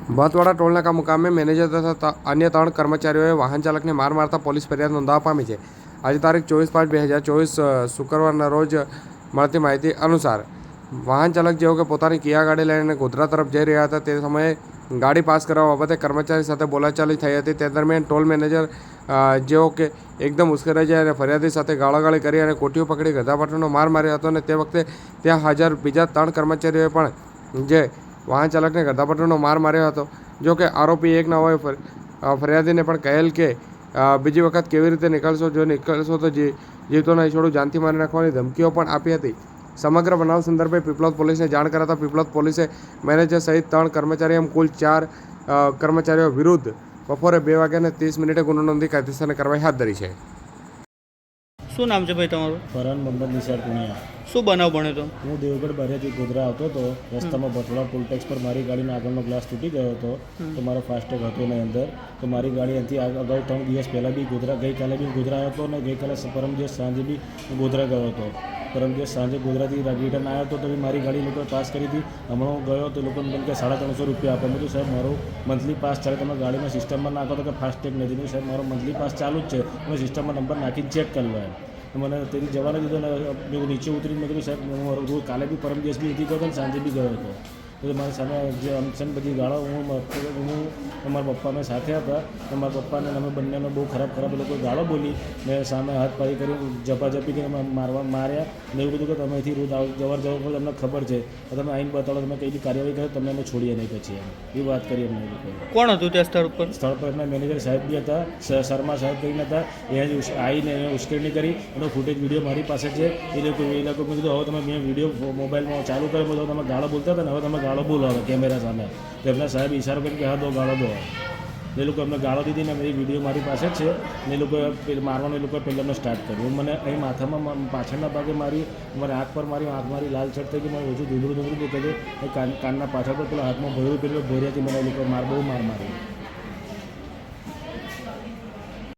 ભતવાડા ટોલનાકા મુકામે મેનેજર તથા અન્ય 3 કર્મચારીઓએ વાહન ચાલકને માર મારતા પોલીસ ફરિયાદ નોંધાવવા પામી છે. આજે તારીખ 24/5/2024 શુક્રવારના રોજ મળતી માહિતી અનુસાર વાહન ચાલક જેઓ કે પોતાની કિયા ગાડી લઈને ગોધરા તરફ જઈ રહ્યા હતા તે સમયે ગાડી પાસ કરવા બાબતે કર્મચારી સાથે બોલાચાલી થઈ હતી. તે દરમિયાન ટોલ મેનેજર જેઓ કે એકદમ ઉશ્કેરાઈ જાય અને ફરિયાદી સાથે ગાળાગાળી કરી અને કોઠીઓ પકડી ગધાપાટણનો માર માર્યો હતો. અને તે વખતે ત્યાં હાજર બીજા 3 કર્મચારીઓએ પણ જે વાહન ચાલકને ગધાપાટણનો માર માર્યો હતો. જો કે આરોપી એક ન હોય ફરિયાદીને પણ કહેલ કે બીજી વખત કેવી રીતે નીકળશો, જો નીકળશો તો જીવતો નહીં છોડું, જાનથી મારી નાખવાની ધમકીઓ પણ આપી હતી. સમગ્ર બનાવ સંદર્ભે પીપલોદ પોલીસને જાણ કરાતા પીપલોદ પોલીસે મેનેજર સહિત 3 કર્મચારી એમ કુલ 4 કર્મચારીઓ વિરુદ્ધ બપોરે 2:30 ગુનો નોંધી કાયદેસરની કાર્યવાહી હાથ ધરી છે. શું નામ છે ભાઈ તમારું? ફરહાન મોહમ્મદ નિસાર પુનિયા. શું બનાવ બન્યો તો? હું દેવગઢ બારિયાથી ગોધરા આવતો હતો. રસ્તામાં ભટવાડા પુલટેક્સ પર મારી ગાડીનો આગળનો ગ્લાસ તૂટી ગયો હતો. તો મારો ફાસ્ટેગ હતો એની અંદર. તો મારી ગાડી અહીંથી અગાઉ 3 દિવસ પહેલાં બી ગઈકાલે બી ગોધરા આવ્યો હતો અને ગઈકાલે પરમ દિવસ સાંજે બી ગોધરા ગયો હતો. પરમ દિવસ સાંજે ગોધરાથી રિટર્ન આવ્યો હતો તો બી મારી ગાડી લોકોએ પાસ કરી હતી. હમણાં ગયો તો લોકોને મને કે 350 રૂપિયા આપે. મેં તો સાહેબ મારો મંથલી પાસ ચાલે, તમે ગાડીમાં સિસ્ટમમાં નાખો તો કે ફાસ્ટેગ નથી. મેં સાહેબ મારો મંથલી પાસ ચાલુ જ છે, મેં સિસ્ટમમાં નંબર નાખીને ચેક કરી લો એમ. મને તેથી જવાને દીધો ને મેં નીચે ઉતરીને મેં કીધું સાહેબ હું રોજ કાલે બી પરમ દિવસ બી હતી ગયો હતો ને સાંજે બી ગયો હતો. તો મારી સામે જે અમસન બધી ગાળો હું મારા પપ્પા મેં સાથે હતા. તો મારા પપ્પાને અમે બંનેને બહુ ખરાબ લોકો ગાળો બોલી. મેં સામે હાથ પાડી કરી ઝપાઝપી કરીને માર્યા ને એવું કીધું કે તમે અહીંથી રોજ જવર કરો તમને ખબર છે, તમે આવીને બતાવો, તમે કઈ બી કાર્યવાહી કરો તમને અમે છોડીએ નહીં પછી એમ એ વાત કરી અમને લોકોએ. કોણ હતું ત્યાં સ્થળ ઉપર? સ્થળ પર એમના મેનેજર સાહેબ બી હતા, શર્મા સાહેબ કરીને હતા. એ આવીને એને ઉશ્કેરણી કરી. એનો ફૂટેજ વિડીયો મારી પાસે છે. એ લોકો મેં કીધું હવે તમે મેં વિડીયો મોબાઈલમાં ચાલુ કર્યો તો તમે ગાળો બોલતા હતા ને હવે તમે ગાળો બોલો હવે કેમેરા સામે. તો એમના સાહેબ ઇશારો કરીને કે હા દો ગાળો દો. એ લોકો એમને ગાળો દીધી ને એ વિડીયો મારી પાસે જ છે. ને એ લોકો મારવાનું એ લોકો પહેલાં એમને સ્ટાર્ટ કર્યું. મને અહીં માથામાં પાછળના ભાગે મારી, મારી આંખ પર મારી, આંખ મારી લાલ છટ થઈ ગઈ. મને ઓછું ધૂંધળું દેખાય છે. કાનના પાછળ પર પેલા હાથમાં ભોયરું પેલું ભોરિયાથી મને એ લોકો બહુ માર માર્યો.